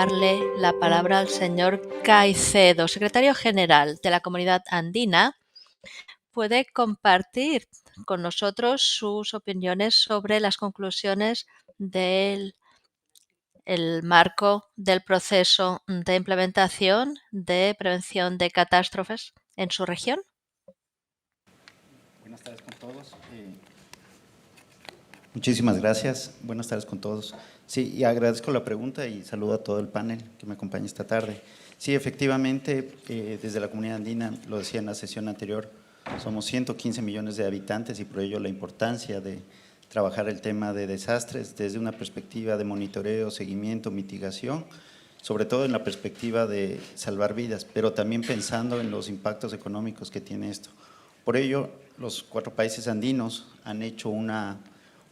darle la palabra al señor Caicedo, secretario general de la Comunidad Andina. Puede compartir con nosotros sus opiniones sobre las conclusiones del marco del proceso de implementación de prevención de catástrofes en su región. Buenas tardes con todos. Muchísimas gracias. Buenas tardes con todos. Sí, y agradezco la pregunta y saludo a todo el panel que me acompaña esta tarde. Sí, efectivamente, desde la Comunidad Andina, lo decía en la sesión anterior, somos 115 millones de habitantes y por ello la importancia de trabajar el tema de desastres desde una perspectiva de monitoreo, seguimiento, mitigación, sobre todo en la perspectiva de salvar vidas, pero también pensando en los impactos económicos que tiene esto. Por ello, los 4 países andinos han hecho una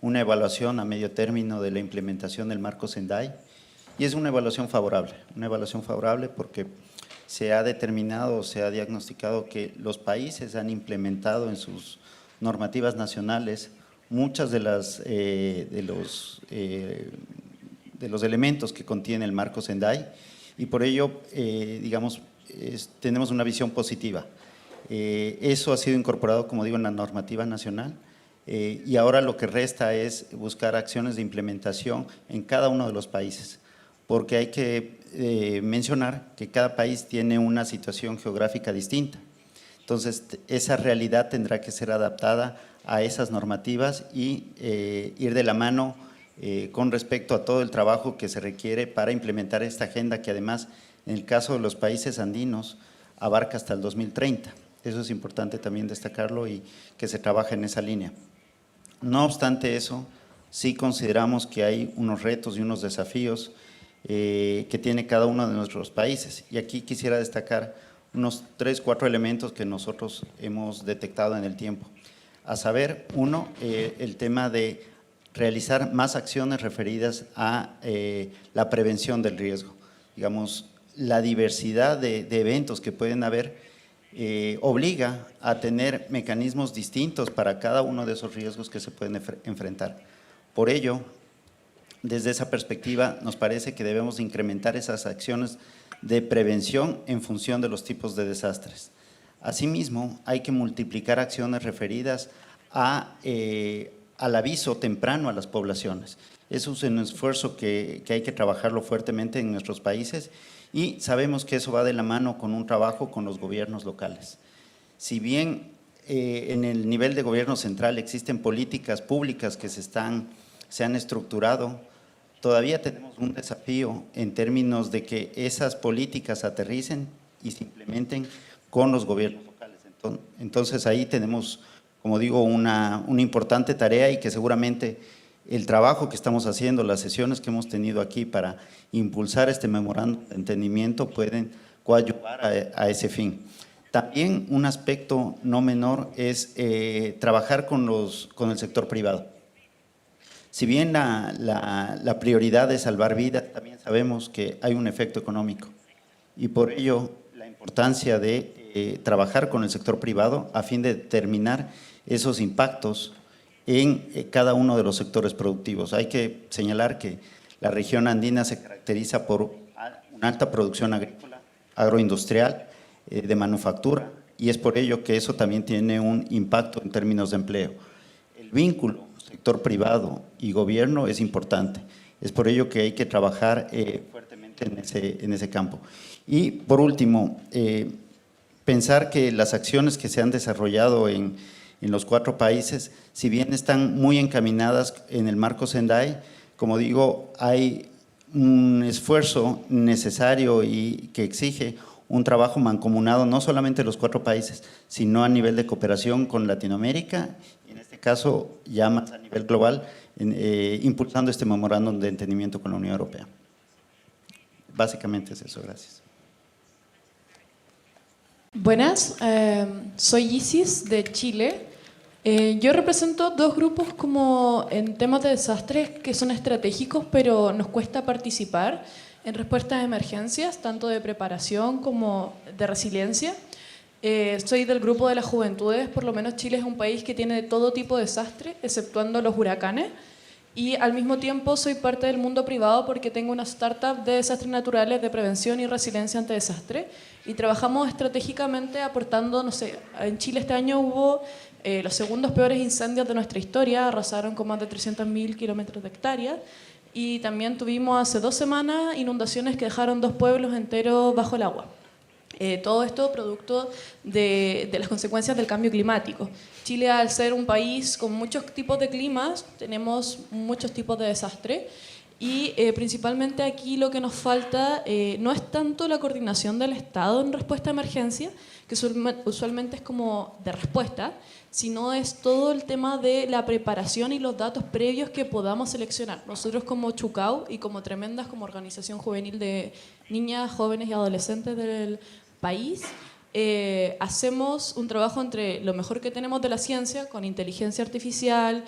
evaluación a medio término de la implementación del marco Sendai y es una evaluación favorable porque se ha determinado, se ha diagnosticado que los países han implementado en sus normativas nacionales muchas de los elementos que contiene el marco Sendai y por ello, tenemos una visión positiva. Eso ha sido incorporado, como digo, en la normativa nacional y ahora lo que resta es buscar acciones de implementación en cada uno de los países, porque hay que mencionar que cada país tiene una situación geográfica distinta. Entonces, esa realidad tendrá que ser adaptada a esas normativas y ir de la mano con respecto a todo el trabajo que se requiere para implementar esta agenda que además, en el caso de los países andinos, abarca hasta el 2030. Eso es importante también destacarlo y que se trabaja en esa línea. No obstante eso, sí consideramos que hay unos retos y unos desafíos que tiene cada uno de nuestros países. Y aquí quisiera destacar unos 3, 4 elementos que nosotros hemos detectado en el tiempo. A saber, uno, el tema de realizar más acciones referidas a la prevención del riesgo. Digamos, la diversidad de eventos que pueden haber obliga a tener mecanismos distintos para cada uno de esos riesgos que se pueden enfrentar. Por ello, desde esa perspectiva, nos parece que debemos incrementar esas acciones de prevención en función de los tipos de desastres. Asimismo, hay que multiplicar acciones referidas al aviso temprano a las poblaciones. Eso es un esfuerzo que hay que trabajarlo fuertemente en nuestros países y sabemos que eso va de la mano con un trabajo con los gobiernos locales. Si bien en el nivel de gobierno central existen políticas públicas que se han estructurado, todavía tenemos un desafío en términos de que esas políticas aterricen y se implementen con los gobiernos locales. Entonces ahí tenemos, como digo, una importante tarea y que seguramente el trabajo que estamos haciendo, las sesiones que hemos tenido aquí para impulsar este memorándum de entendimiento pueden coadyuvar a ese fin. También un aspecto no menor es trabajar con el sector privado. Si bien la prioridad es salvar vidas, también sabemos que hay un efecto económico y por ello la importancia de trabajar con el sector privado a fin de determinar esos impactos en cada uno de los sectores productivos. Hay que señalar que la región andina se caracteriza por una alta producción agrícola, agroindustrial, de manufactura, y es por ello que eso también tiene un impacto en términos de empleo. El vínculo sector privado y gobierno es importante. Es por ello que hay que trabajar fuertemente en ese campo. Y por último, pensar que las acciones que se han desarrollado en los 4 países, si bien están muy encaminadas en el marco Sendai, como digo, hay un esfuerzo necesario y que exige un trabajo mancomunado, no solamente de los 4 países, sino a nivel de cooperación con Latinoamérica, y en este caso ya más a nivel global, impulsando este memorándum de entendimiento con la Unión Europea. Básicamente es eso, gracias. Buenas, soy Isis de Chile. Yo represento 2 grupos como en temas de desastres que son estratégicos, pero nos cuesta participar en respuestas a emergencias, tanto de preparación como de resiliencia. Soy del grupo de las juventudes, por lo menos Chile es un país que tiene todo tipo de desastres, exceptuando los huracanes, Y al mismo tiempo soy parte del mundo privado porque tengo una startup de desastres naturales, de prevención y resiliencia ante desastre. Y trabajamos estratégicamente aportando, no sé, en Chile este año hubo los segundos peores incendios de nuestra historia, arrasaron con más de 300.000 kilómetros de hectáreas. Y también tuvimos hace 2 semanas inundaciones que dejaron 2 pueblos enteros bajo el agua. Todo esto producto de las consecuencias del cambio climático. Chile, al ser un país con muchos tipos de climas, tenemos muchos tipos de desastre y principalmente aquí lo que nos falta no es tanto la coordinación del Estado en respuesta a emergencia, que usualmente es como de respuesta, sino es todo el tema de la preparación y los datos previos que podamos seleccionar. Nosotros como Chucau y como Tremendas, como organización juvenil de niñas, jóvenes y adolescentes del país, hacemos un trabajo entre lo mejor que tenemos de la ciencia, con inteligencia artificial,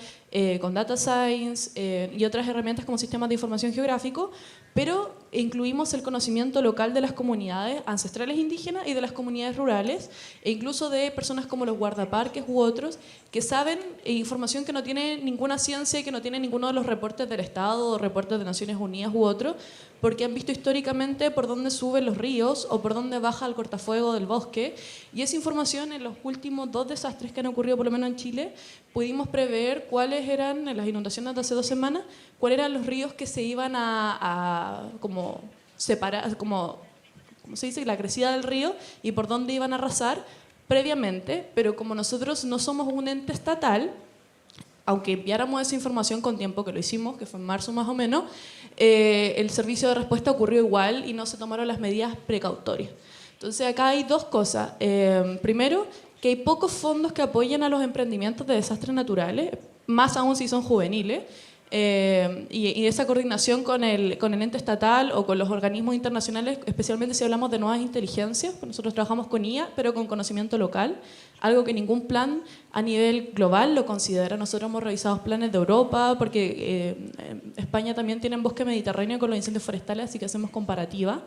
con data science y otras herramientas como sistemas de información geográfico, pero incluimos el conocimiento local de las comunidades ancestrales indígenas y de las comunidades rurales, e incluso de personas como los guardaparques u otros, que saben información que no tiene ninguna ciencia y que no tiene ninguno de los reportes del Estado o reportes de Naciones Unidas u otro, porque han visto históricamente por dónde suben los ríos o por dónde baja el cortafuego del bosque, y esa información en los últimos 2 desastres que han ocurrido por lo menos en Chile, pudimos prever cuáles eran, en las inundaciones de hace 2 semanas, cuáles eran los ríos que se iban a como separar, como se dice, la crecida del río y por dónde iban a arrasar previamente, pero como nosotros no somos un ente estatal, aunque enviáramos esa información con tiempo, que lo hicimos, que fue en marzo más o menos, el servicio de respuesta ocurrió igual y no se tomaron las medidas precautorias. Entonces acá hay 2 cosas. Primero, que hay pocos fondos que apoyen a los emprendimientos de desastres naturales, más aún si son juveniles, y esa coordinación con el ente estatal o con los organismos internacionales, especialmente si hablamos de nuevas inteligencias, pues nosotros trabajamos con IA, pero con conocimiento local, algo que ningún plan a nivel global lo considera. Nosotros hemos revisado planes de Europa, porque España también tiene bosque mediterráneo con los incendios forestales, así que hacemos comparativa,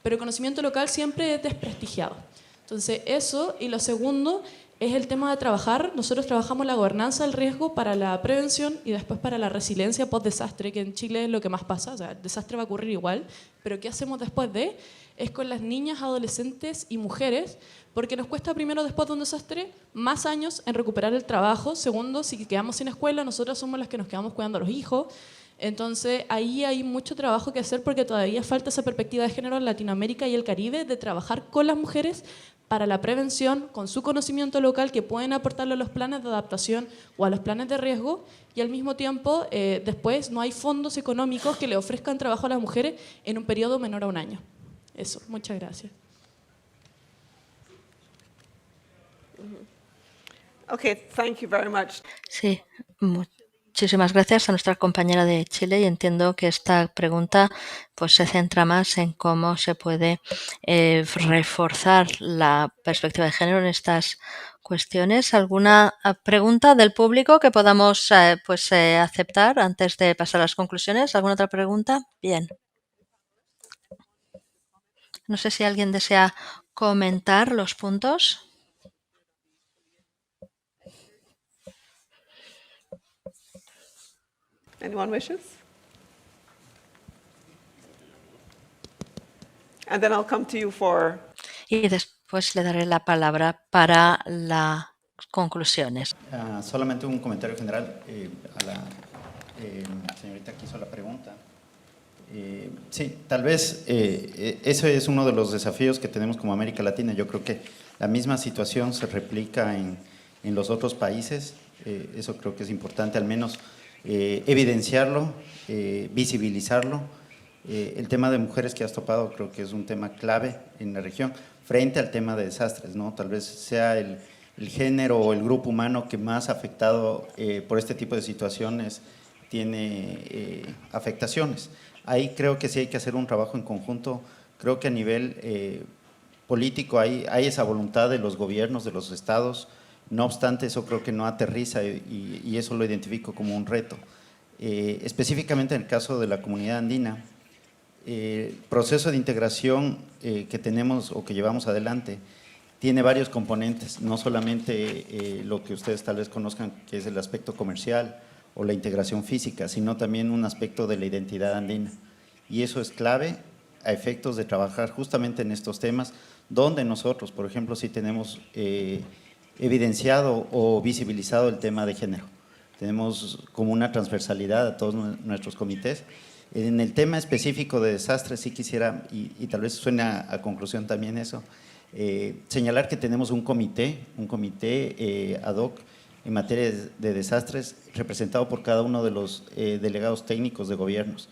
pero el conocimiento local siempre es desprestigiado. Entonces eso, y lo segundo es el tema de trabajar. Nosotros trabajamos la gobernanza del riesgo para la prevención y después para la resiliencia post-desastre, que en Chile es lo que más pasa. O sea, el desastre va a ocurrir igual, pero ¿qué hacemos después de? Es con las niñas, adolescentes y mujeres, porque nos cuesta primero, después de un desastre, más años en recuperar el trabajo. Segundo, si quedamos sin escuela, nosotros somos las que nos quedamos cuidando a los hijos. Entonces ahí hay mucho trabajo que hacer porque todavía falta esa perspectiva de género en Latinoamérica y el Caribe, de trabajar con las mujeres para la prevención, con su conocimiento local, que pueden aportarle a los planes de adaptación o a los planes de riesgo, y al mismo tiempo después no hay fondos económicos que le ofrezcan trabajo a las mujeres en un periodo menor a un año. Eso, muchas gracias. Okay, thank you very much. Sí, muchísimas gracias a nuestra compañera de Chile, y entiendo que esta pregunta pues se centra más en cómo se puede reforzar la perspectiva de género en estas cuestiones. ¿Alguna pregunta del público que podamos aceptar antes de pasar a las conclusiones? ¿Alguna otra pregunta? Bien. No sé si alguien desea comentar los puntos. Anyone wishes? And then I'll come to you for... Y después le daré la palabra para las conclusiones. Solamente un comentario general a la señorita que hizo la pregunta. Sí, tal vez ese es uno de los desafíos que tenemos como América Latina. Yo creo que la misma situación se replica en los otros países. Eso creo que es importante, al menos evidenciarlo, visibilizarlo. El tema de mujeres que has topado creo que es un tema clave en la región frente al tema de desastres, ¿no? Tal vez sea el género o el grupo humano que más afectado por este tipo de situaciones tiene afectaciones. Ahí creo que sí hay que hacer un trabajo en conjunto. Creo que a nivel político hay esa voluntad de los gobiernos, de los estados. No obstante, eso creo que no aterriza y eso lo identifico como un reto. Específicamente en el caso de la comunidad andina, el proceso de integración que tenemos o que llevamos adelante tiene varios componentes, no solamente lo que ustedes tal vez conozcan, que es el aspecto comercial o la integración física, sino también un aspecto de la identidad andina. Y eso es clave a efectos de trabajar justamente en estos temas, donde nosotros, por ejemplo, sí tenemos evidenciado o visibilizado el tema de género. Tenemos como una transversalidad a todos nuestros comités. En el tema específico de desastres sí quisiera, y tal vez suena a conclusión también eso, señalar que tenemos un comité ad hoc en materia de desastres representado por cada uno de los delegados técnicos de gobiernos.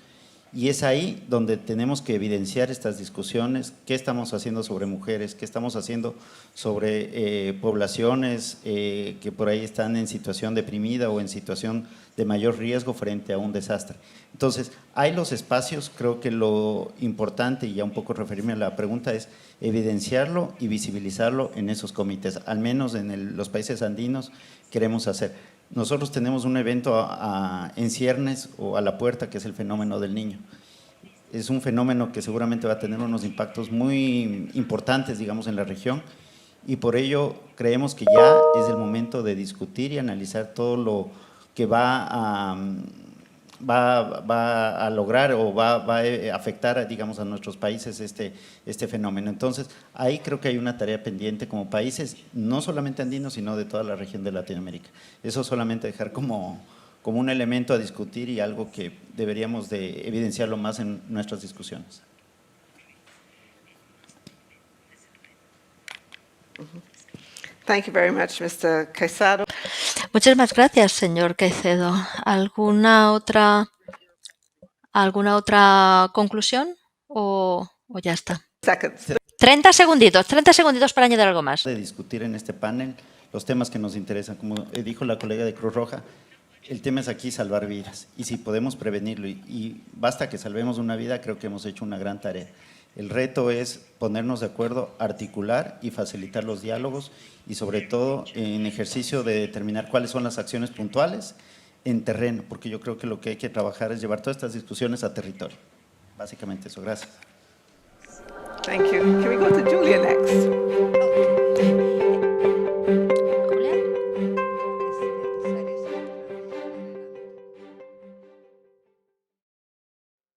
Y es ahí donde tenemos que evidenciar estas discusiones, qué estamos haciendo sobre mujeres, qué estamos haciendo sobre poblaciones que por ahí están en situación deprimida o en situación de mayor riesgo frente a un desastre. Entonces, hay los espacios, creo que lo importante, y ya un poco referirme a la pregunta, es evidenciarlo y visibilizarlo en esos comités, al menos en los países andinos queremos hacer. Nosotros tenemos un evento en ciernes o a la puerta, que es el fenómeno del niño. Es un fenómeno que seguramente va a tener unos impactos muy importantes, digamos, en la región, y por ello creemos que ya es el momento de discutir y analizar todo lo que va a lograr o va a afectar, digamos, a nuestros países este fenómeno. Entonces, ahí creo que hay una tarea pendiente como países, no solamente andinos, sino de toda la región de Latinoamérica. Eso solamente dejar como un elemento a discutir y algo que deberíamos de evidenciarlo más en nuestras discusiones. Thank you very much, Mr. Caicedo. Muchísimas gracias, señor Caicedo. ¿Alguna otra conclusión o ya está? Seconds. 30 segunditos para añadir algo más. De discutir en este panel los temas que nos interesan. Como dijo la colega de Cruz Roja, el tema es aquí salvar vidas, y si podemos prevenirlo y basta que salvemos una vida, creo que hemos hecho una gran tarea. El reto es ponernos de acuerdo, articular y facilitar los diálogos, y sobre todo en ejercicio de determinar cuáles son las acciones puntuales en terreno, porque yo creo que lo que hay que trabajar es llevar todas estas discusiones a territorio. Básicamente eso. Gracias. Thank you. Can we go to Julia next?